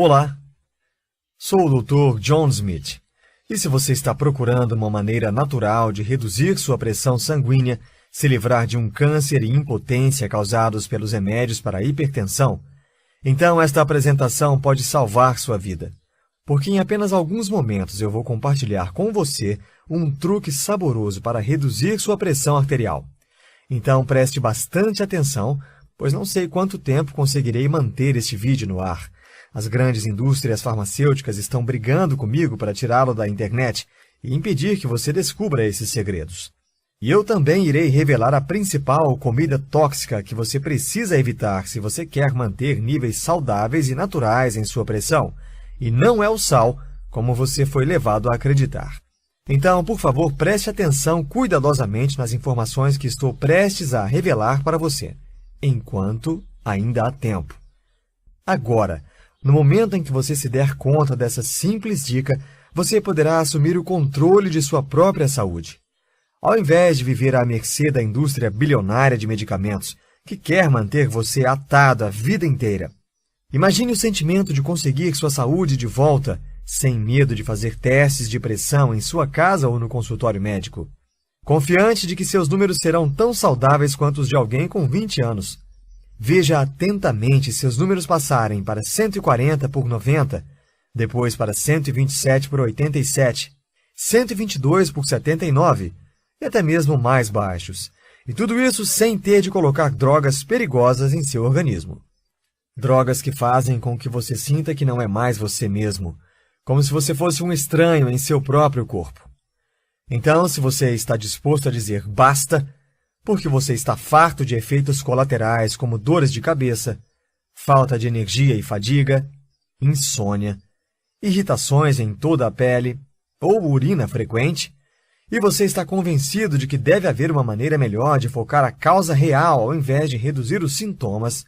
Olá, sou o Dr. John Smith, e se você está procurando uma maneira natural de reduzir sua pressão sanguínea, se livrar de um câncer e impotência causados pelos remédios para a hipertensão, então esta apresentação pode salvar sua vida, porque em apenas alguns momentos eu vou compartilhar com você um truque saboroso para reduzir sua pressão arterial. Então preste bastante atenção, pois não sei quanto tempo conseguirei manter este vídeo no ar. As grandes indústrias farmacêuticas estão brigando comigo para tirá-lo da internet e impedir que você descubra esses segredos. E eu também irei revelar a principal comida tóxica que você precisa evitar se você quer manter níveis saudáveis e naturais em sua pressão, e não é o sal, como você foi levado a acreditar. Então, por favor, preste atenção cuidadosamente nas informações que estou prestes a revelar para você, enquanto ainda há tempo. Agora, no momento em que você se der conta dessa simples dica, você poderá assumir o controle de sua própria saúde. Ao invés de viver à mercê da indústria bilionária de medicamentos, que quer manter você atado a vida inteira, imagine o sentimento de conseguir sua saúde de volta, sem medo de fazer testes de pressão em sua casa ou no consultório médico. Confiante de que seus números serão tão saudáveis quanto os de alguém com 20 anos. Veja atentamente seus números passarem para 140 por 90, depois para 127 por 87, 122 por 79 e até mesmo mais baixos. E tudo isso sem ter de colocar drogas perigosas em seu organismo. Drogas que fazem com que você sinta que não é mais você mesmo, como se você fosse um estranho em seu próprio corpo. Então, se você está disposto a dizer basta, porque você está farto de efeitos colaterais como dores de cabeça, falta de energia e fadiga, insônia, irritações em toda a pele ou urina frequente, e você está convencido de que deve haver uma maneira melhor de focar a causa real ao invés de reduzir os sintomas,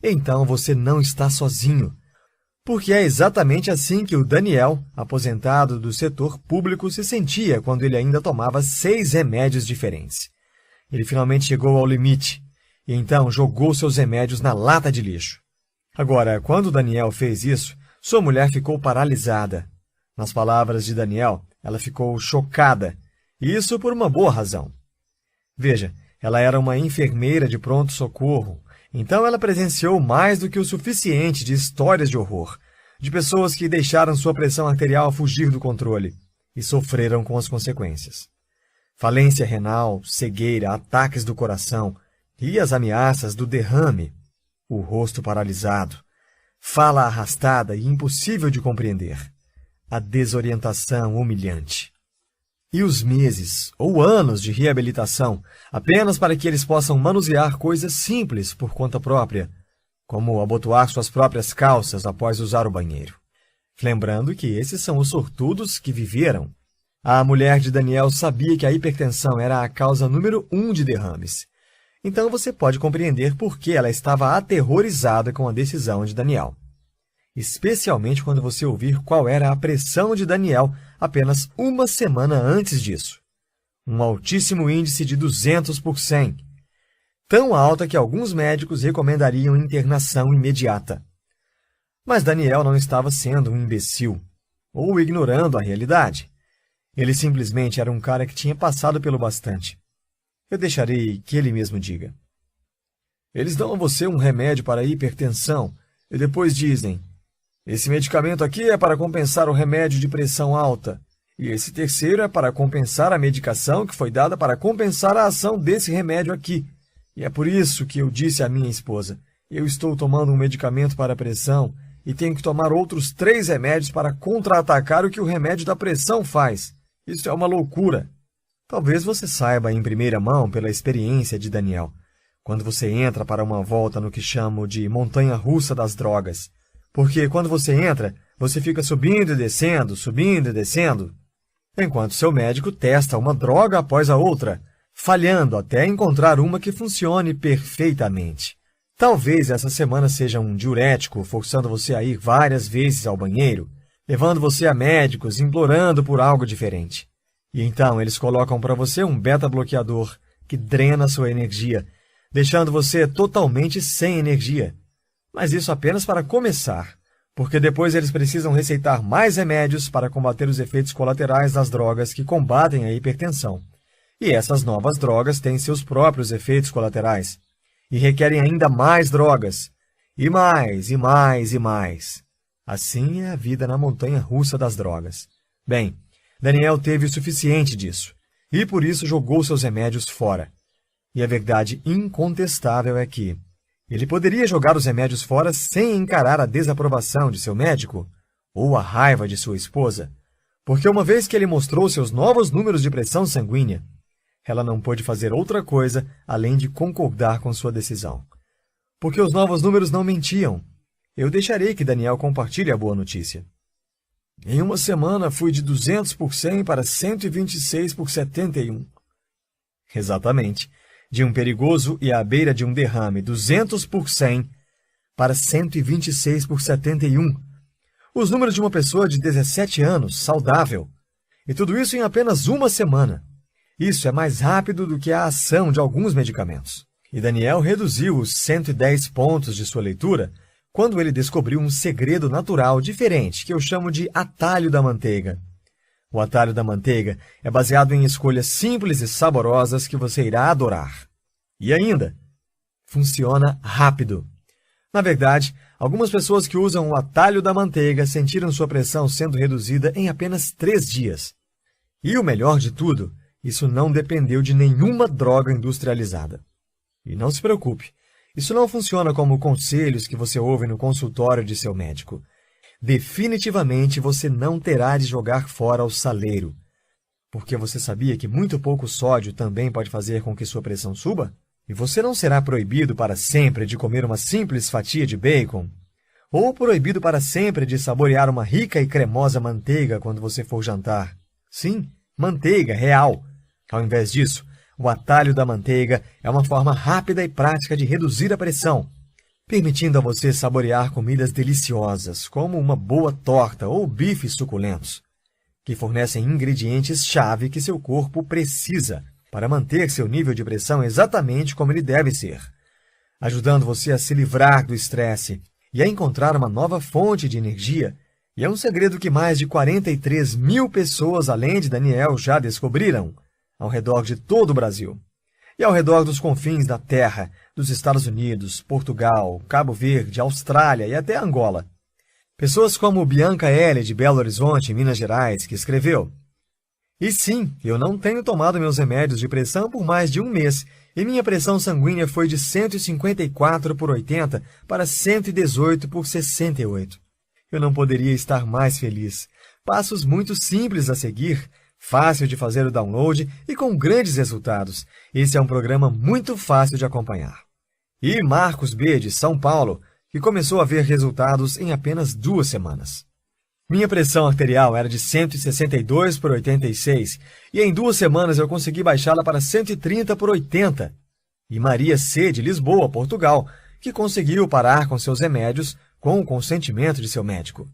então você não está sozinho, porque é exatamente assim que o Daniel, aposentado do setor público, se sentia quando ele ainda tomava 6 remédios diferentes. Ele finalmente chegou ao limite, e então jogou seus remédios na lata de lixo. Agora, quando Daniel fez isso, sua mulher ficou paralisada. Nas palavras de Daniel, ela ficou chocada, e isso por uma boa razão. Veja, ela era uma enfermeira de pronto-socorro, então ela presenciou mais do que o suficiente de histórias de horror, de pessoas que deixaram sua pressão arterial fugir do controle e sofreram com as consequências. Falência renal, cegueira, ataques do coração e as ameaças do derrame, o rosto paralisado, fala arrastada e impossível de compreender, a desorientação humilhante. E os meses ou anos de reabilitação apenas para que eles possam manusear coisas simples por conta própria, como abotoar suas próprias calças após usar o banheiro. Lembrando que esses são os sortudos que viveram. A mulher de Daniel sabia que a hipertensão era a causa número 1 de derrames. Então você pode compreender por que ela estava aterrorizada com a decisão de Daniel. Especialmente quando você ouvir qual era a pressão de Daniel apenas uma semana antes disso. Um altíssimo índice de 200 por 100. Tão alta que alguns médicos recomendariam internação imediata. Mas Daniel não estava sendo um imbecil, ou ignorando a realidade. Ele simplesmente era um cara que tinha passado pelo bastante. Eu deixarei que ele mesmo diga. Eles dão a você um remédio para a hipertensão e depois dizem: esse medicamento aqui é para compensar o remédio de pressão alta, e esse terceiro é para compensar a medicação que foi dada para compensar a ação desse remédio aqui. E é por isso que eu disse à minha esposa: eu estou tomando um medicamento para a pressão e tenho que tomar outros 3 remédios para contra-atacar o que o remédio da pressão faz. Isso é uma loucura. Talvez você saiba em primeira mão pela experiência de Daniel, quando você entra para uma volta no que chamo de montanha-russa das drogas. Porque quando você entra, você fica subindo e descendo, enquanto seu médico testa uma droga após a outra, falhando até encontrar uma que funcione perfeitamente. Talvez essa semana seja um diurético, forçando você a ir várias vezes ao banheiro, levando você a médicos, implorando por algo diferente. E então eles colocam para você um beta-bloqueador que drena sua energia, deixando você totalmente sem energia. Mas isso apenas para começar, porque depois eles precisam receitar mais remédios para combater os efeitos colaterais das drogas que combatem a hipertensão. E essas novas drogas têm seus próprios efeitos colaterais, e requerem ainda mais drogas, e mais, e mais, e mais. Assim é a vida na montanha-russa das drogas. Bem, Daniel teve o suficiente disso, e por isso jogou seus remédios fora. E a verdade incontestável é que ele poderia jogar os remédios fora sem encarar a desaprovação de seu médico ou a raiva de sua esposa, porque uma vez que ele mostrou seus novos números de pressão sanguínea, ela não pôde fazer outra coisa além de concordar com sua decisão. Porque os novos números não mentiam. Eu deixarei que Daniel compartilhe a boa notícia. Em uma semana, fui de 200 por 100 para 126 por 71. Exatamente. De um perigoso e à beira de um derrame 200 por 100 para 126 por 71. Os números de uma pessoa de 17 anos, saudável. E tudo isso em apenas uma semana. Isso é mais rápido do que a ação de alguns medicamentos. E Daniel reduziu os 110 pontos de sua leitura quando ele descobriu um segredo natural diferente que eu chamo de atalho da manteiga. O atalho da manteiga é baseado em escolhas simples e saborosas que você irá adorar. E ainda, funciona rápido. Na verdade, algumas pessoas que usam o atalho da manteiga sentiram sua pressão sendo reduzida em apenas 3 dias. E o melhor de tudo, isso não dependeu de nenhuma droga industrializada. E não se preocupe, isso não funciona como conselhos que você ouve no consultório de seu médico. Definitivamente você não terá de jogar fora o saleiro. Porque você sabia que muito pouco sódio também pode fazer com que sua pressão suba? E você não será proibido para sempre de comer uma simples fatia de bacon? Ou proibido para sempre de saborear uma rica e cremosa manteiga quando você for jantar? Sim, manteiga real. Ao invés disso, o atalho da manteiga é uma forma rápida e prática de reduzir a pressão, permitindo a você saborear comidas deliciosas, como uma boa torta ou bifes suculentos, que fornecem ingredientes-chave que seu corpo precisa para manter seu nível de pressão exatamente como ele deve ser, ajudando você a se livrar do estresse e a encontrar uma nova fonte de energia. E é um segredo que mais de 43 mil pessoas, além de Daniel, já descobriram, ao redor de todo o Brasil, e ao redor dos confins da Terra, dos Estados Unidos, Portugal, Cabo Verde, Austrália e até Angola. Pessoas como Bianca L., de Belo Horizonte, Minas Gerais, que escreveu: E sim, eu não tenho tomado meus remédios de pressão por mais de um mês, e minha pressão sanguínea foi de 154 por 80 para 118 por 68. Eu não poderia estar mais feliz. Passos muito simples a seguir, fácil de fazer o download e com grandes resultados. Esse é um programa muito fácil de acompanhar. E Marcos B., de São Paulo, que começou a ver resultados em apenas 2 semanas. Minha pressão arterial era de 162 por 86, e em 2 semanas eu consegui baixá-la para 130 por 80. E Maria C., de Lisboa, Portugal, que conseguiu parar com seus remédios com o consentimento de seu médico.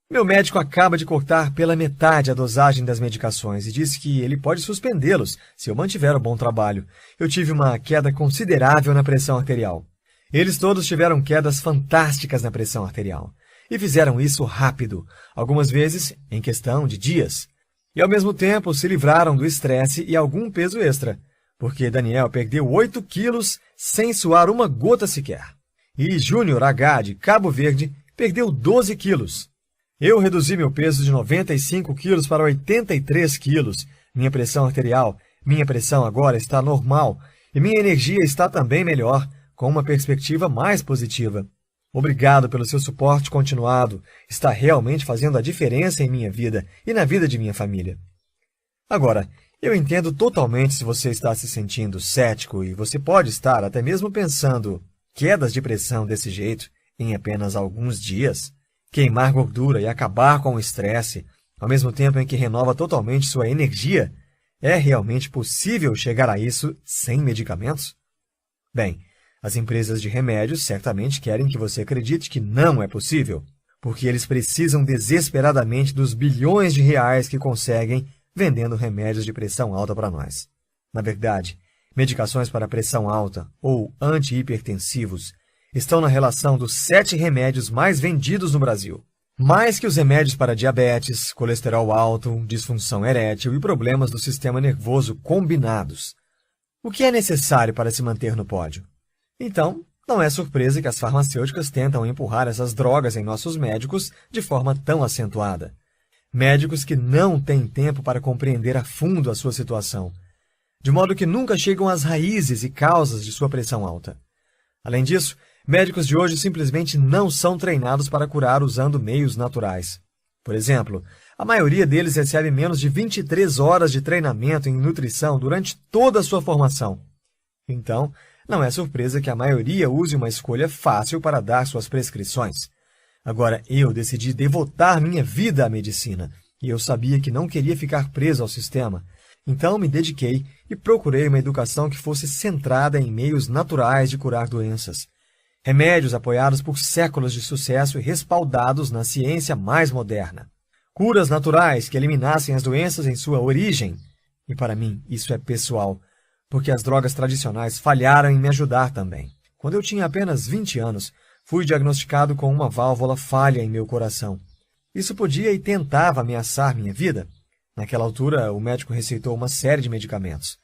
Meu médico acaba de cortar pela metade a dosagem das medicações e disse que ele pode suspendê-los se eu mantiver o bom trabalho. Eu tive uma queda considerável na pressão arterial. Eles todos tiveram quedas fantásticas na pressão arterial. E fizeram isso rápido, algumas vezes em questão de dias. E ao mesmo tempo se livraram do estresse e algum peso extra, porque Daniel perdeu 8 quilos sem suar uma gota sequer. E Júnior H., de Cabo Verde, perdeu 12 quilos. Eu reduzi meu peso de 95 quilos para 83 quilos. Minha pressão arterial, minha pressão agora está normal e minha energia está também melhor, com uma perspectiva mais positiva. Obrigado pelo seu suporte continuado. Está realmente fazendo a diferença em minha vida e na vida de minha família. Agora, eu entendo totalmente se você está se sentindo cético e você pode estar até mesmo pensando quedas de pressão desse jeito em apenas alguns dias. Queimar gordura e acabar com o estresse, ao mesmo tempo em que renova totalmente sua energia, é realmente possível chegar a isso sem medicamentos? Bem, as empresas de remédios certamente querem que você acredite que não é possível, porque eles precisam desesperadamente dos bilhões de reais que conseguem vendendo remédios de pressão alta para nós. Na verdade, medicações para pressão alta ou antihipertensivos estão na relação dos 7 remédios mais vendidos no Brasil. Mais que os remédios para diabetes, colesterol alto, disfunção erétil e problemas do sistema nervoso combinados. O que é necessário para se manter no pódio? Então, não é surpresa que as farmacêuticas tentam empurrar essas drogas em nossos médicos de forma tão acentuada. Médicos que não têm tempo para compreender a fundo a sua situação, de modo que nunca chegam às raízes e causas de sua pressão alta. Além disso, médicos de hoje simplesmente não são treinados para curar usando meios naturais. Por exemplo, a maioria deles recebe menos de 23 horas de treinamento em nutrição durante toda a sua formação. Então, não é surpresa que a maioria use uma escolha fácil para dar suas prescrições. Agora, eu decidi devotar minha vida à medicina, e eu sabia que não queria ficar preso ao sistema. Então, me dediquei e procurei uma educação que fosse centrada em meios naturais de curar doenças. Remédios apoiados por séculos de sucesso e respaldados na ciência mais moderna. Curas naturais que eliminassem as doenças em sua origem. E para mim, isso é pessoal, porque as drogas tradicionais falharam em me ajudar também. Quando eu tinha apenas 20 anos, fui diagnosticado com uma válvula falha em meu coração. Isso podia e tentava ameaçar minha vida. Naquela altura, o médico receitou uma série de medicamentos.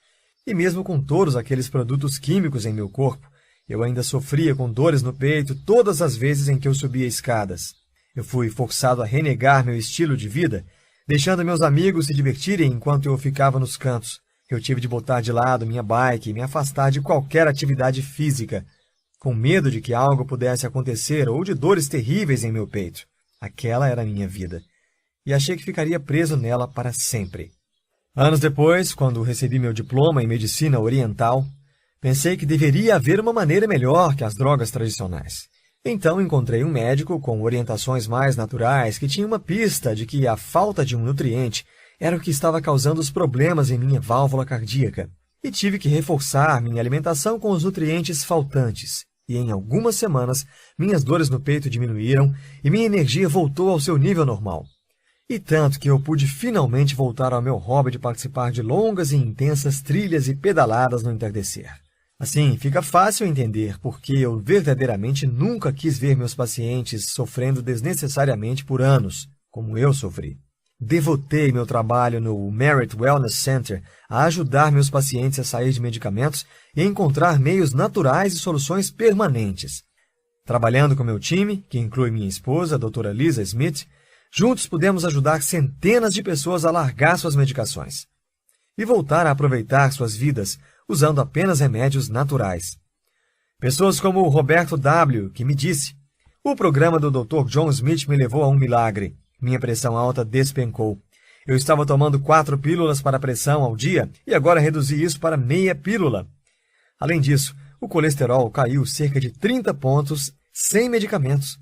E mesmo com todos aqueles produtos químicos em meu corpo, eu ainda sofria com dores no peito todas as vezes em que eu subia escadas. Eu fui forçado a renegar meu estilo de vida, deixando meus amigos se divertirem enquanto eu ficava nos cantos. Eu tive de botar de lado minha bike e me afastar de qualquer atividade física, com medo de que algo pudesse acontecer ou de dores terríveis em meu peito. Aquela era a minha vida, e achei que ficaria preso nela para sempre. Anos depois, quando recebi meu diploma em medicina oriental, pensei que deveria haver uma maneira melhor que as drogas tradicionais. Então encontrei um médico com orientações mais naturais que tinha uma pista de que a falta de um nutriente era o que estava causando os problemas em minha válvula cardíaca. E tive que reforçar minha alimentação com os nutrientes faltantes. E em algumas semanas, minhas dores no peito diminuíram e minha energia voltou ao seu nível normal. E tanto que eu pude finalmente voltar ao meu hobby de participar de longas e intensas trilhas e pedaladas no entardecer. Assim, fica fácil entender por que eu verdadeiramente nunca quis ver meus pacientes sofrendo desnecessariamente por anos, como eu sofri. Devotei meu trabalho no Merit Wellness Center a ajudar meus pacientes a sair de medicamentos e encontrar meios naturais e soluções permanentes. Trabalhando com meu time, que inclui minha esposa, a doutora Lisa Smith, juntos pudemos ajudar centenas de pessoas a largar suas medicações e voltar a aproveitar suas vidas usando apenas remédios naturais. Pessoas como o Roberto W., que me disse: "O programa do Dr. John Smith me levou a um milagre. Minha pressão alta despencou. Eu estava tomando 4 pílulas para a pressão ao dia e agora reduzi isso para meia pílula. Além disso, o colesterol caiu cerca de 30 pontos sem medicamentos."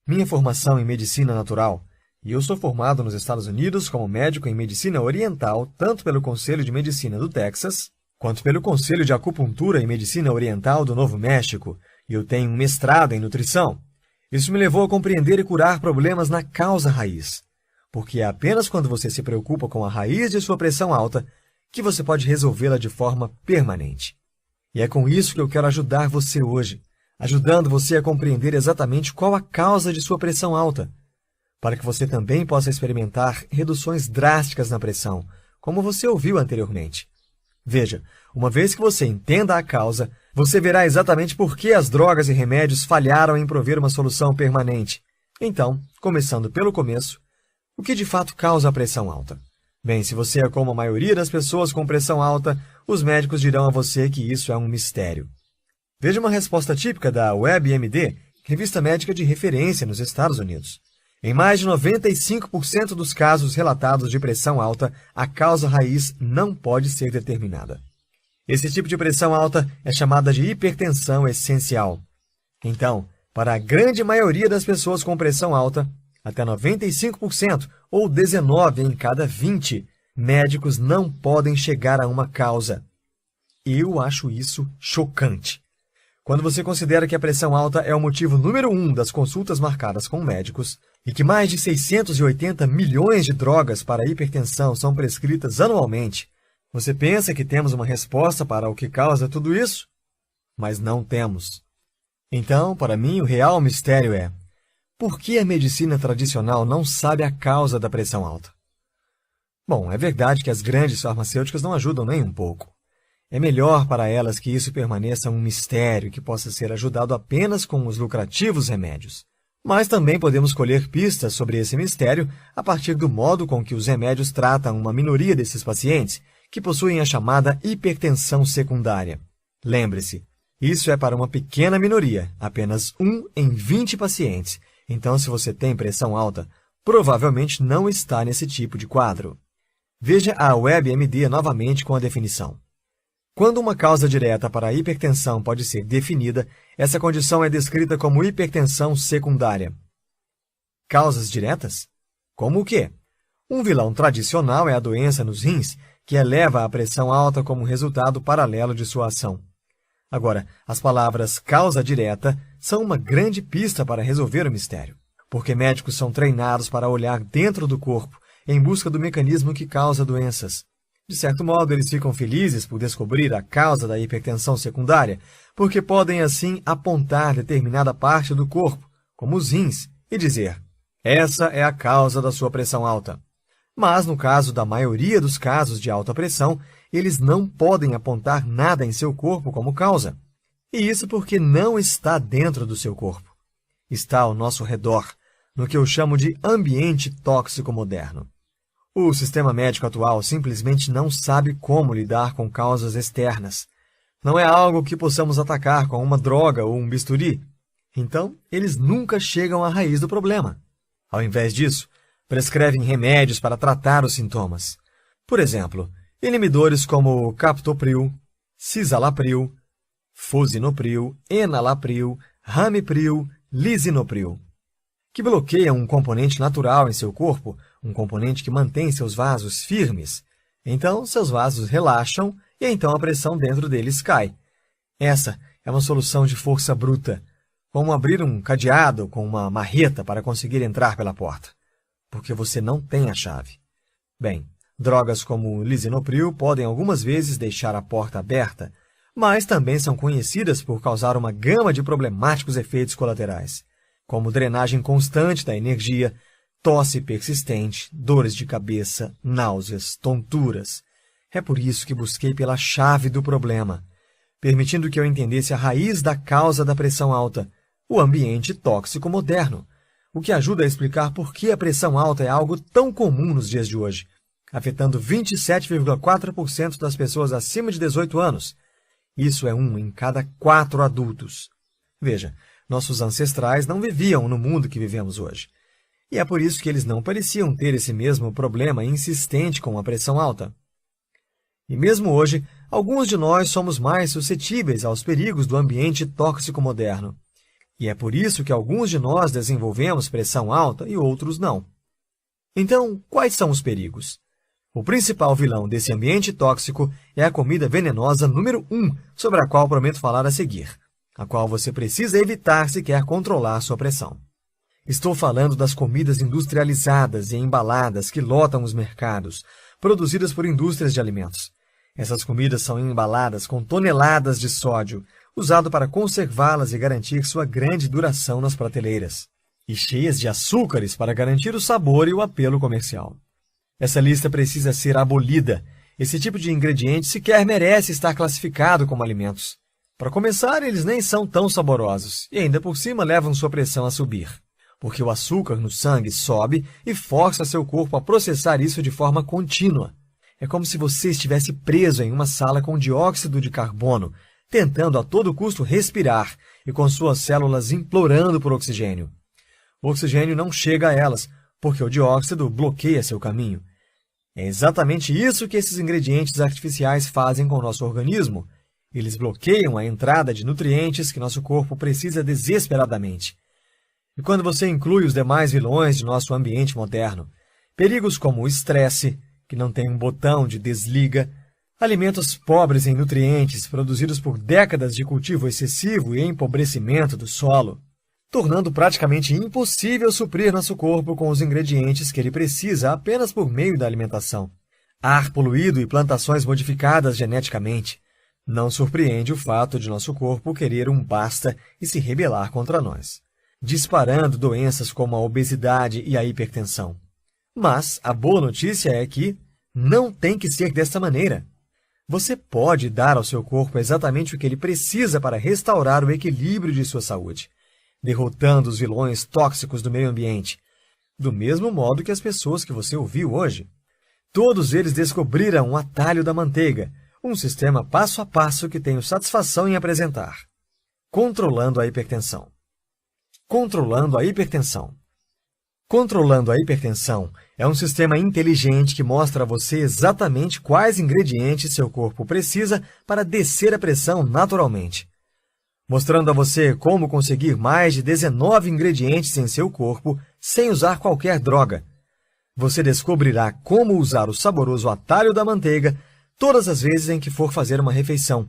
Minha formação em medicina natural, e eu sou formado nos Estados Unidos como médico em medicina oriental, tanto pelo Conselho de Medicina do Texas, quanto pelo Conselho de Acupuntura e Medicina Oriental do Novo México, e eu tenho um mestrado em nutrição. Isso me levou a compreender e curar problemas na causa raiz, porque é apenas quando você se preocupa com a raiz de sua pressão alta que você pode resolvê-la de forma permanente. E é com isso que eu quero ajudar você hoje, ajudando você a compreender exatamente qual a causa de sua pressão alta, para que você também possa experimentar reduções drásticas na pressão, como você ouviu anteriormente. Veja, uma vez que você entenda a causa, você verá exatamente por que as drogas e remédios falharam em prover uma solução permanente. Então, começando pelo começo, o que de fato causa a pressão alta? Bem, se você é como a maioria das pessoas com pressão alta, os médicos dirão a você que isso é um mistério. Veja uma resposta típica da WebMD, revista médica de referência nos Estados Unidos. Em mais de 95% dos casos relatados de pressão alta, a causa raiz não pode ser determinada. Esse tipo de pressão alta é chamada de hipertensão essencial. Então, para a grande maioria das pessoas com pressão alta, até 95%, ou 19 em cada 20, médicos não podem chegar a uma causa. Eu acho isso chocante. Quando você considera que a pressão alta é o motivo número 1 das consultas marcadas com médicos e que mais de 680 milhões de drogas para a hipertensão são prescritas anualmente, você pensa que temos uma resposta para o que causa tudo isso? Mas não temos. Então, para mim, o real mistério é: por que a medicina tradicional não sabe a causa da pressão alta? Bom, é verdade que as grandes farmacêuticas não ajudam nem um pouco. É melhor para elas que isso permaneça um mistério que possa ser ajudado apenas com os lucrativos remédios. Mas também podemos colher pistas sobre esse mistério a partir do modo com que os remédios tratam uma minoria desses pacientes que possuem a chamada hipertensão secundária. Lembre-se, isso é para uma pequena minoria, apenas 1 em 20 pacientes. Então, se você tem pressão alta, provavelmente não está nesse tipo de quadro. Veja a WebMD novamente com a definição. Quando uma causa direta para a hipertensão pode ser definida, essa condição é descrita como hipertensão secundária. Causas diretas? Como o quê? Um vilão tradicional é a doença nos rins, que eleva a pressão alta como resultado paralelo de sua ação. Agora, as palavras causa direta são uma grande pista para resolver o mistério, porque médicos são treinados para olhar dentro do corpo em busca do mecanismo que causa doenças. De certo modo, eles ficam felizes por descobrir a causa da hipertensão secundária, porque podem assim apontar determinada parte do corpo, como os rins, e dizer: essa é a causa da sua pressão alta. Mas, no caso da maioria dos casos de alta pressão, eles não podem apontar nada em seu corpo como causa. E isso porque não está dentro do seu corpo. Está ao nosso redor, no que eu chamo de ambiente tóxico moderno. O sistema médico atual simplesmente não sabe como lidar com causas externas. Não é algo que possamos atacar com uma droga ou um bisturi. Então, eles nunca chegam à raiz do problema. Ao invés disso, prescrevem remédios para tratar os sintomas. Por exemplo, inibidores como captopril, cisalapryl, fosinopril, enalapril, ramipril, lisinopril, que bloqueiam um componente natural em seu corpo, um componente que mantém seus vasos firmes. Então, seus vasos relaxam e então a pressão dentro deles cai. Essa é uma solução de força bruta, como abrir um cadeado com uma marreta para conseguir entrar pela porta, porque você não tem a chave. Bem, drogas como o lisinopril podem algumas vezes deixar a porta aberta, mas também são conhecidas por causar uma gama de problemáticos efeitos colaterais, como drenagem constante da energia, tosse persistente, dores de cabeça, náuseas, tonturas. É por isso que busquei pela chave do problema, permitindo que eu entendesse a raiz da causa da pressão alta, o ambiente tóxico moderno, o que ajuda a explicar por que a pressão alta é algo tão comum nos dias de hoje, afetando 27,4% das pessoas acima de 18 anos. Isso é 1 em cada 4 adultos. Veja, nossos ancestrais não viviam no mundo que vivemos hoje. E é por isso que eles não pareciam ter esse mesmo problema insistente com a pressão alta. E mesmo hoje, alguns de nós somos mais suscetíveis aos perigos do ambiente tóxico moderno. E é por isso que alguns de nós desenvolvemos pressão alta e outros não. Então, quais são os perigos? O principal vilão desse ambiente tóxico é a comida venenosa número 1, sobre a qual prometo falar a seguir, a qual você precisa evitar se quer controlar sua pressão. Estou falando das comidas industrializadas e embaladas que lotam os mercados, produzidas por indústrias de alimentos. Essas comidas são embaladas com toneladas de sódio, usado para conservá-las e garantir sua grande duração nas prateleiras, e cheias de açúcares para garantir o sabor e o apelo comercial. Essa lista precisa ser abolida. Esse tipo de ingrediente sequer merece estar classificado como alimentos. Para começar, eles nem são tão saborosos, e ainda por cima levam sua pressão a subir, porque o açúcar no sangue sobe e força seu corpo a processar isso de forma contínua. É como se você estivesse preso em uma sala com dióxido de carbono, tentando a todo custo respirar e com suas células implorando por oxigênio. O oxigênio não chega a elas, porque o dióxido bloqueia seu caminho. É exatamente isso que esses ingredientes artificiais fazem com o nosso organismo. Eles bloqueiam a entrada de nutrientes que nosso corpo precisa desesperadamente. E quando você inclui os demais vilões de nosso ambiente moderno, perigos como o estresse, que não tem um botão de desliga, alimentos pobres em nutrientes produzidos por décadas de cultivo excessivo e empobrecimento do solo, tornando praticamente impossível suprir nosso corpo com os ingredientes que ele precisa apenas por meio da alimentação. Ar poluído e plantações modificadas geneticamente. Não surpreende o fato de nosso corpo querer um basta e se rebelar contra nós. disparando doenças como a obesidade e a hipertensão. Mas a boa notícia é que não tem que ser dessa maneira. Você pode dar ao seu corpo exatamente o que ele precisa para restaurar o equilíbrio de sua saúde, derrotando os vilões tóxicos do meio ambiente, do mesmo modo que as pessoas que você ouviu hoje. Todos eles descobriram o atalho da manteiga, um sistema passo a passo que tenho satisfação em apresentar. Controlando a hipertensão. Controlando a hipertensão. Controlando a hipertensão é um sistema inteligente que mostra a você exatamente quais ingredientes seu corpo precisa para descer a pressão naturalmente, mostrando a você como conseguir mais de 19 ingredientes em seu corpo sem usar qualquer droga. Você descobrirá como usar o saboroso atalho da manteiga todas as vezes em que for fazer uma refeição,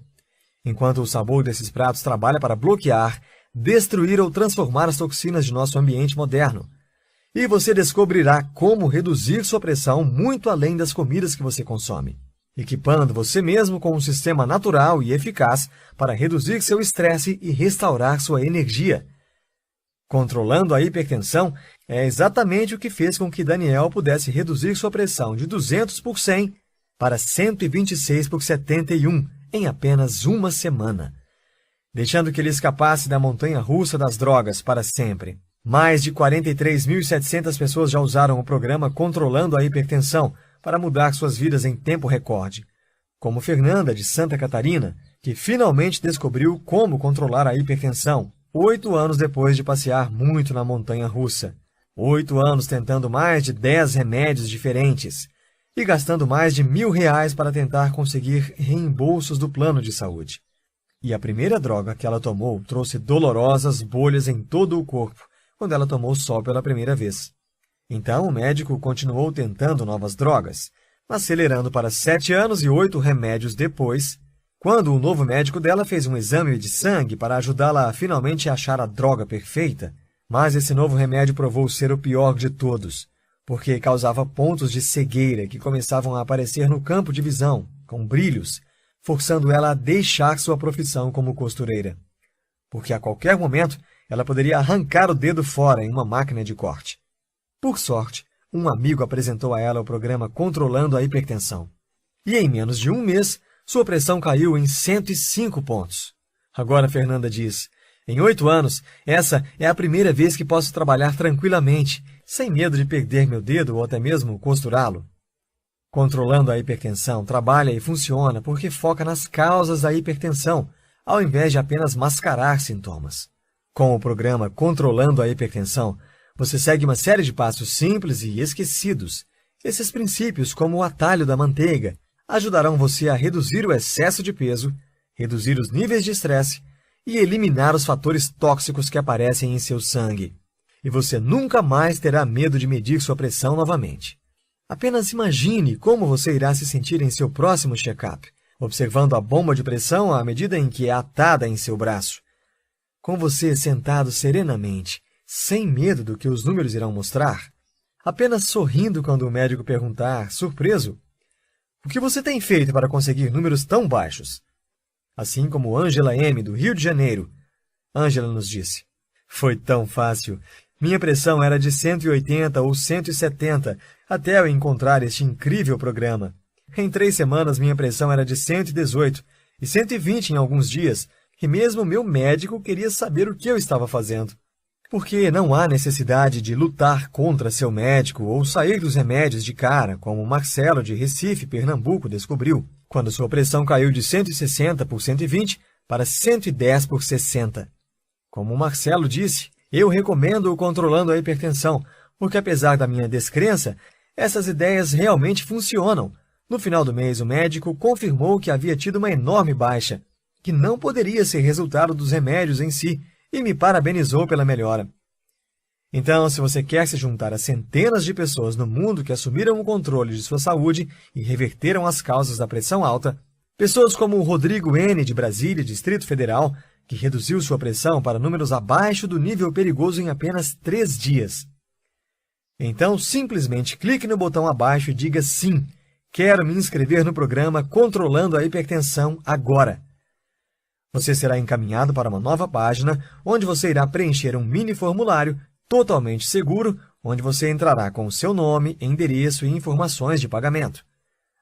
enquanto o sabor desses pratos trabalha para bloquear, destruir ou transformar as toxinas de nosso ambiente moderno. E você descobrirá como reduzir sua pressão muito além das comidas que você consome, equipando você mesmo com um sistema natural e eficaz para reduzir seu estresse e restaurar sua energia. Controlando a hipertensão é exatamente o que fez com que Daniel pudesse reduzir sua pressão de 200 por 100 para 126 por 71 em apenas uma semana, deixando que ele escapasse da montanha-russa das drogas para sempre. Mais de 43.700 pessoas já usaram o programa Controlando a Hipertensão para mudar suas vidas em tempo recorde, como Fernanda, de Santa Catarina, que finalmente descobriu como controlar a hipertensão, 8 anos depois de passear muito na montanha-russa. 8 anos tentando mais de 10 remédios diferentes e gastando mais de R$1.000 para tentar conseguir reembolsos do plano de saúde. E a primeira droga que ela tomou trouxe dolorosas bolhas em todo o corpo, quando ela tomou o sol pela primeira vez. Então, o médico continuou tentando novas drogas, acelerando para 7 anos e 8 remédios depois, quando o novo médico dela fez um exame de sangue para ajudá-la a finalmente achar a droga perfeita. Mas esse novo remédio provou ser o pior de todos, porque causava pontos de cegueira que começavam a aparecer no campo de visão, com brilhos, forçando ela a deixar sua profissão como costureira. Porque a qualquer momento, ela poderia arrancar o dedo fora em uma máquina de corte. Por sorte, um amigo apresentou a ela o programa Controlando a Hipertensão. E em menos de um mês, sua pressão caiu em 105 pontos. Agora Fernanda diz, em 8 anos, essa é a primeira vez que posso trabalhar tranquilamente, sem medo de perder meu dedo ou até mesmo costurá-lo. Controlando a hipertensão trabalha e funciona porque foca nas causas da hipertensão, ao invés de apenas mascarar sintomas. Com o programa Controlando a Hipertensão, você segue uma série de passos simples e esquecidos. Esses princípios, como o atalho da manteiga, ajudarão você a reduzir o excesso de peso, reduzir os níveis de estresse e eliminar os fatores tóxicos que aparecem em seu sangue. E você nunca mais terá medo de medir sua pressão novamente. Apenas imagine como você irá se sentir em seu próximo check-up, observando a bomba de pressão à medida em que é atada em seu braço. Com você sentado serenamente, sem medo do que os números irão mostrar, apenas sorrindo quando o médico perguntar, surpreso, o que você tem feito para conseguir números tão baixos? Assim como Ângela M., do Rio de Janeiro. Ângela nos disse, foi tão fácil. Minha pressão era de 180 ou 170, até eu encontrar este incrível programa. Em 3 semanas, minha pressão era de 118 e 120 em alguns dias, e mesmo meu médico queria saber o que eu estava fazendo. Porque não há necessidade de lutar contra seu médico ou sair dos remédios de cara, como Marcelo, de Recife, Pernambuco, descobriu, quando sua pressão caiu de 160 por 120 para 110 por 60. Como Marcelo disse, eu recomendo o Controlando a Hipertensão, porque apesar da minha descrença, essas ideias realmente funcionam. No final do mês, o médico confirmou que havia tido uma enorme baixa, que não poderia ser resultado dos remédios em si, e me parabenizou pela melhora. Então, se você quer se juntar a centenas de pessoas no mundo que assumiram o controle de sua saúde e reverteram as causas da pressão alta, pessoas como o Rodrigo N., de Brasília, Distrito Federal, que reduziu sua pressão para números abaixo do nível perigoso em apenas 3 dias. Então, simplesmente clique no botão abaixo e diga sim, quero me inscrever no programa Controlando a Hipertensão agora. Você será encaminhado para uma nova página, onde você irá preencher um mini formulário totalmente seguro, onde você entrará com o seu nome, endereço e informações de pagamento.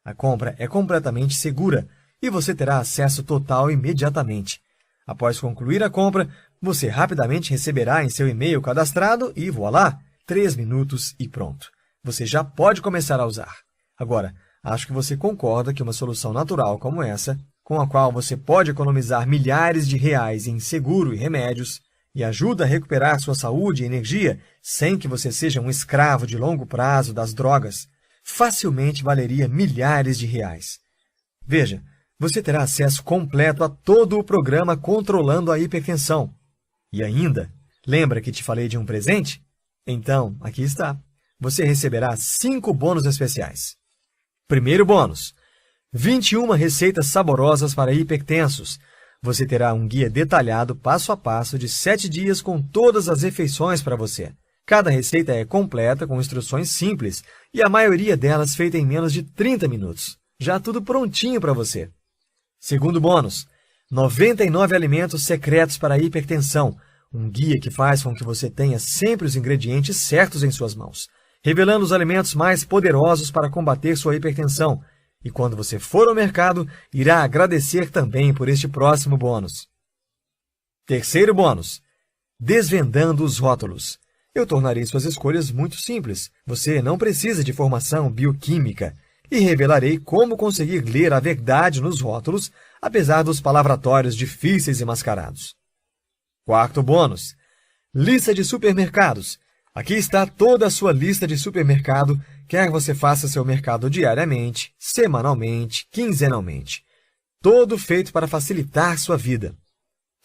A compra é completamente segura e você terá acesso total imediatamente. Após concluir a compra, você rapidamente receberá em seu e-mail cadastrado e voilá, 3 minutos e pronto. Você já pode começar a usar. Agora, acho que você concorda que uma solução natural como essa, com a qual você pode economizar milhares de reais em seguro e remédios, e ajuda a recuperar sua saúde e energia sem que você seja um escravo de longo prazo das drogas, facilmente valeria milhares de reais. Veja, você terá acesso completo a todo o programa Controlando a Hipertensão. E ainda, lembra que te falei de um presente? Então, aqui está. Você receberá 5 bônus especiais. Primeiro bônus: 21 receitas saborosas para hipertensos. Você terá um guia detalhado passo a passo de 7 dias com todas as refeições para você. Cada receita é completa com instruções simples e a maioria delas feita em menos de 30 minutos. Já tudo prontinho para você. Segundo bônus: 99 alimentos secretos para a hipertensão. Um guia que faz com que você tenha sempre os ingredientes certos em suas mãos, revelando os alimentos mais poderosos para combater sua hipertensão. E quando você for ao mercado, irá agradecer também por este próximo bônus. Terceiro bônus: desvendando os rótulos. Eu tornarei suas escolhas muito simples. Você não precisa de formação bioquímica. E revelarei como conseguir ler a verdade nos rótulos, apesar dos palavratórios difíceis e mascarados. Quarto bônus: lista de supermercados. Aqui está toda a sua lista de supermercado, quer você faça seu mercado diariamente, semanalmente, quinzenalmente. Todo feito para facilitar sua vida.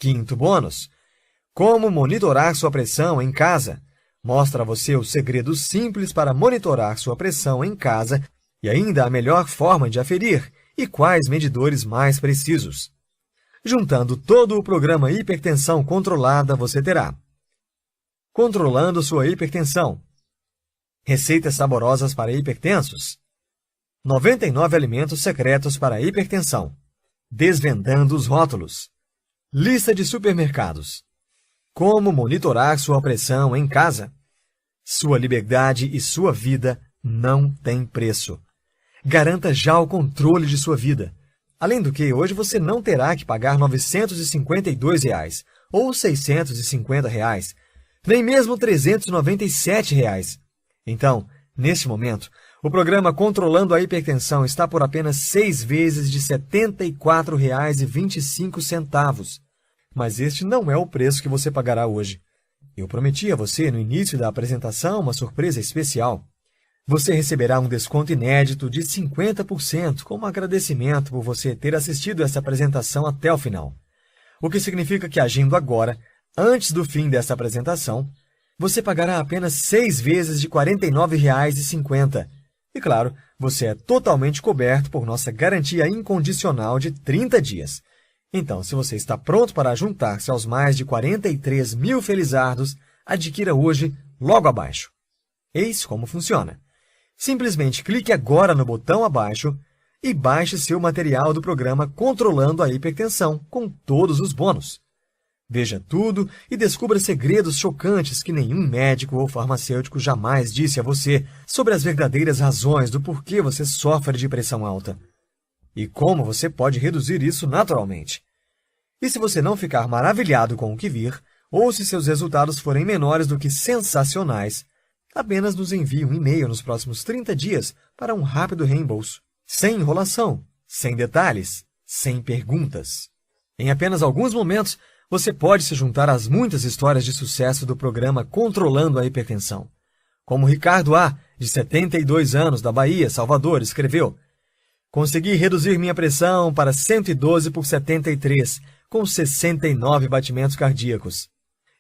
Quinto bônus: como monitorar sua pressão em casa. Mostra a você os segredos simples para monitorar sua pressão em casa e ainda a melhor forma de aferir e quais medidores mais precisos. Juntando todo o programa Hipertensão Controlada, você terá: controlando sua hipertensão, receitas saborosas para hipertensos, 99 alimentos secretos para a hipertensão, desvendando os rótulos, lista de supermercados, como monitorar sua pressão em casa. Sua liberdade e sua vida não têm preço. Garanta já o controle de sua vida. Além do que, hoje você não terá que pagar R$ 952 ou R$ 650, nem mesmo R$ 397. Então, neste momento, o programa Controlando a Hipertensão está por apenas 6 vezes de R$ 74,25. Mas este não é o preço que você pagará hoje. Eu prometi a você, no início da apresentação, uma surpresa especial. Você receberá um desconto inédito de 50% como agradecimento por você ter assistido essa apresentação até o final. O que significa que, agindo agora, antes do fim dessa apresentação, você pagará apenas 6 vezes de R$ 49,50. E, claro, você é totalmente coberto por nossa garantia incondicional de 30 dias. Então, se você está pronto para juntar-se aos mais de 43 mil felizardos, adquira hoje, logo abaixo. Eis como funciona. Simplesmente clique agora no botão abaixo e baixe seu material do programa Controlando a Hipertensão, com todos os bônus. Veja tudo e descubra segredos chocantes que nenhum médico ou farmacêutico jamais disse a você sobre as verdadeiras razões do porquê você sofre de pressão alta. E como você pode reduzir isso naturalmente. E se você não ficar maravilhado com o que vir, ou se seus resultados forem menores do que sensacionais, apenas nos envie um e-mail nos próximos 30 dias para um rápido reembolso. Sem enrolação, sem detalhes, sem perguntas. Em apenas alguns momentos, você pode se juntar às muitas histórias de sucesso do programa Controlando a Hipertensão. Como Ricardo A., de 72 anos, da Bahia, Salvador, escreveu: consegui reduzir minha pressão para 112 por 73, com 69 batimentos cardíacos.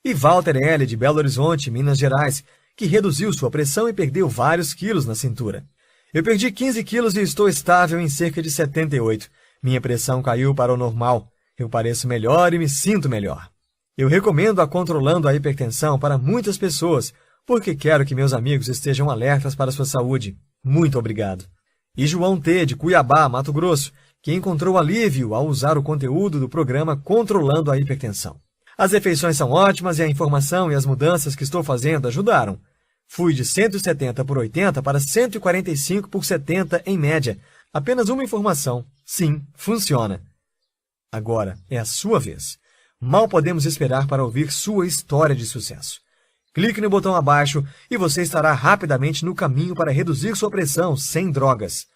E Walter L., de Belo Horizonte, Minas Gerais, que reduziu sua pressão e perdeu vários quilos na cintura. Eu perdi 15 quilos e estou estável em cerca de 78. Minha pressão caiu para o normal. Eu pareço melhor e me sinto melhor. Eu recomendo a Controlando a Hipertensão para muitas pessoas, porque quero que meus amigos estejam alertas para sua saúde. Muito obrigado. E João T., de Cuiabá, Mato Grosso, que encontrou alívio ao usar o conteúdo do programa Controlando a Hipertensão. As refeições são ótimas e a informação e as mudanças que estou fazendo ajudaram. Fui de 170 por 80 para 145 por 70 em média. Apenas uma informação. Sim, funciona. Agora é a sua vez. Mal podemos esperar para ouvir sua história de sucesso. Clique no botão abaixo e você estará rapidamente no caminho para reduzir sua pressão sem drogas.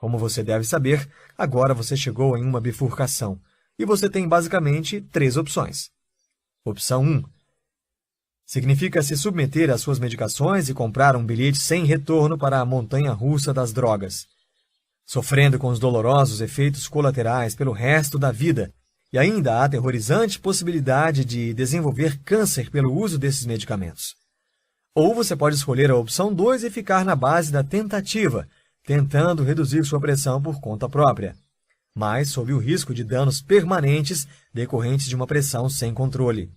Como você deve saber, agora você chegou em uma bifurcação e você tem basicamente 3 opções. Opção 1. Significa se submeter às suas medicações e comprar um bilhete sem retorno para a montanha-russa das drogas, sofrendo com os dolorosos efeitos colaterais pelo resto da vida e ainda a aterrorizante possibilidade de desenvolver câncer pelo uso desses medicamentos. Ou você pode escolher a opção 2 e ficar na base da tentativa, tentando reduzir sua pressão por conta própria, mas sob o risco de danos permanentes decorrentes de uma pressão sem controle.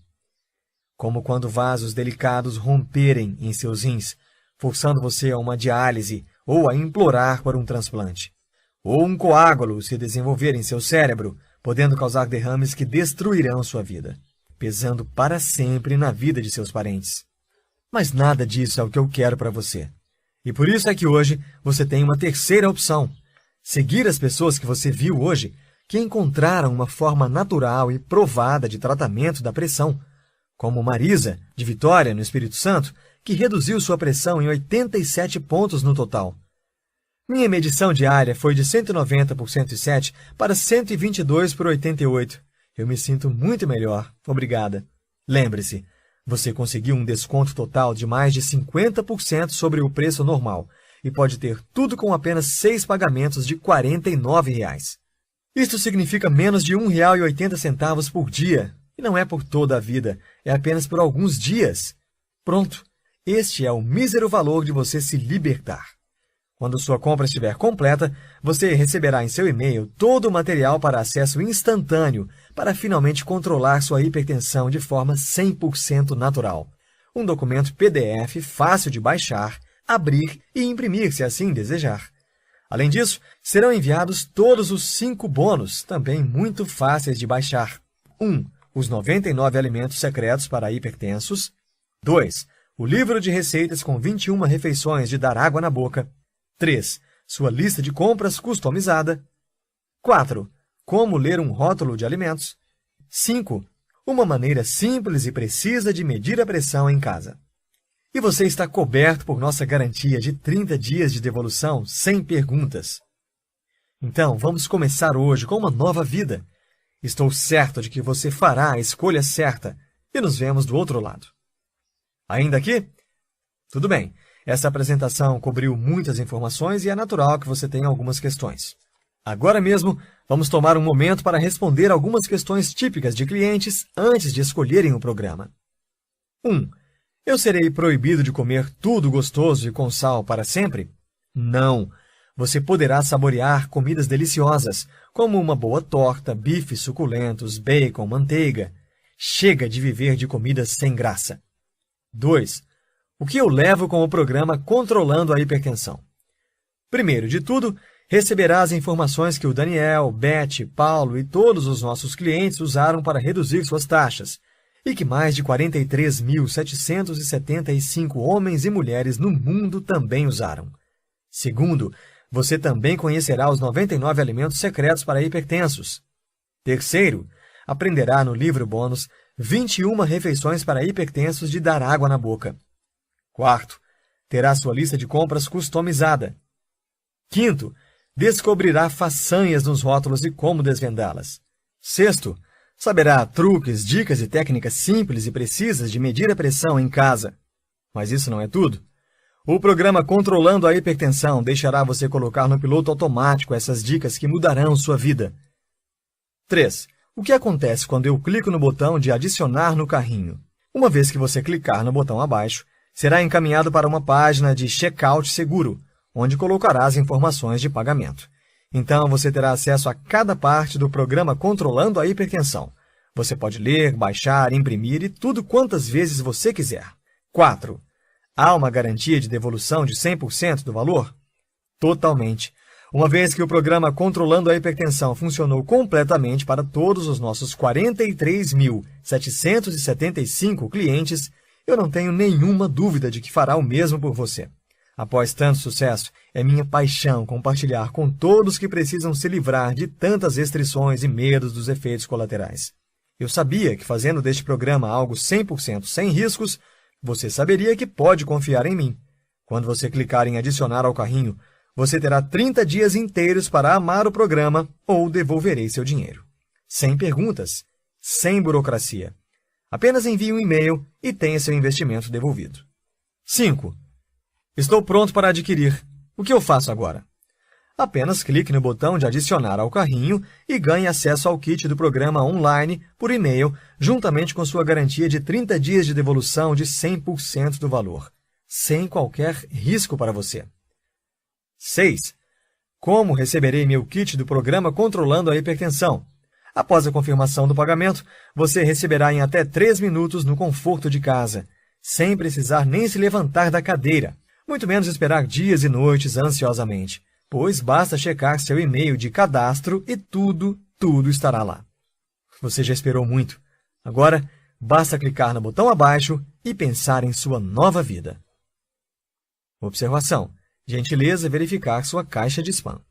Como quando vasos delicados romperem em seus rins, forçando você a uma diálise ou a implorar por um transplante. Ou um coágulo se desenvolver em seu cérebro, podendo causar derrames que destruirão sua vida, pesando para sempre na vida de seus parentes. Mas nada disso é o que eu quero para você. E por isso é que hoje você tem uma terceira opção. Seguir as pessoas que você viu hoje, que encontraram uma forma natural e provada de tratamento da pressão, como Marisa, de Vitória, no Espírito Santo, que reduziu sua pressão em 87 pontos no total. Minha medição diária foi de 190 por 107 para 122 por 88. Eu me sinto muito melhor. Obrigada. Lembre-se, você conseguiu um desconto total de mais de 50% sobre o preço normal e pode ter tudo com apenas 6 pagamentos de R$ 49. Isto significa menos de R$ 1,80 por dia. E não é por toda a vida, é apenas por alguns dias. Pronto, este é o mísero valor de você se libertar. Quando sua compra estiver completa, você receberá em seu e-mail todo o material para acesso instantâneo para finalmente controlar sua hipertensão de forma 100% natural. Um documento PDF fácil de baixar, abrir e imprimir se assim desejar. Além disso, serão enviados todos os 5 bônus, também muito fáceis de baixar. 1. Os 99 alimentos secretos para hipertensos. 2. O livro de receitas com 21 refeições de dar água na boca. 3. Sua lista de compras customizada. 4. Como ler um rótulo de alimentos. 5. Uma maneira simples e precisa de medir a pressão em casa. E você está coberto por nossa garantia de 30 dias de devolução sem perguntas. Então, vamos começar hoje com uma nova vida. Estou certo de que você fará a escolha certa e nos vemos do outro lado. Ainda aqui? Tudo bem. Essa apresentação cobriu muitas informações e é natural que você tenha algumas questões. Agora mesmo, vamos tomar um momento para responder algumas questões típicas de clientes antes de escolherem o programa. 1. Eu serei proibido de comer tudo gostoso e com sal para sempre? Não. Você poderá saborear comidas deliciosas, como uma boa torta, bifes suculentos, bacon, manteiga. Chega de viver de comidas sem graça. 2. O que eu levo com o programa Controlando a Hipertensão? Primeiro de tudo, receberá as informações que o Daniel, Beth, Paulo e todos os nossos clientes usaram para reduzir suas taxas, e que mais de 43.775 homens e mulheres no mundo também usaram. Segundo, você também conhecerá os 99 alimentos secretos para hipertensos. Terceiro, aprenderá no livro bônus 21 refeições para hipertensos de dar água na boca. Quarto, terá sua lista de compras customizada. Quinto, descobrirá façanhas nos rótulos e como desvendá-las. Sexto, saberá truques, dicas e técnicas simples e precisas de medir a pressão em casa. Mas isso não é tudo. O programa Controlando a Hipertensão deixará você colocar no piloto automático essas dicas que mudarão sua vida. 3. O que acontece quando eu clico no botão de adicionar no carrinho? Uma vez que você clicar no botão abaixo, será encaminhado para uma página de checkout seguro, onde colocará as informações de pagamento. Então, você terá acesso a cada parte do programa Controlando a Hipertensão. Você pode ler, baixar, imprimir e tudo quantas vezes você quiser. 4. Há uma garantia de devolução de 100% do valor? Totalmente. Uma vez que o programa Controlando a Hipertensão funcionou completamente para todos os nossos 43.775 clientes, eu não tenho nenhuma dúvida de que fará o mesmo por você. Após tanto sucesso, é minha paixão compartilhar com todos que precisam se livrar de tantas restrições e medos dos efeitos colaterais. Eu sabia que fazendo deste programa algo 100% sem riscos, você saberia que pode confiar em mim. Quando você clicar em adicionar ao carrinho, você terá 30 dias inteiros para amar o programa ou devolverei seu dinheiro. Sem perguntas, sem burocracia. Apenas envie um e-mail e tenha seu investimento devolvido. 5. Estou pronto para adquirir. O que eu faço agora? Apenas clique no botão de adicionar ao carrinho e ganhe acesso ao kit do programa online por e-mail, juntamente com sua garantia de 30 dias de devolução de 100% do valor, sem qualquer risco para você. 6. Como receberei meu kit do programa Controlando a Hipertensão? Após a confirmação do pagamento, você receberá em até 3 minutos no conforto de casa, sem precisar nem se levantar da cadeira, muito menos esperar dias e noites ansiosamente, pois basta checar seu e-mail de cadastro e tudo estará lá. Você já esperou muito. Agora, basta clicar no botão abaixo e pensar em sua nova vida. Observação: gentileza verificar sua caixa de spam.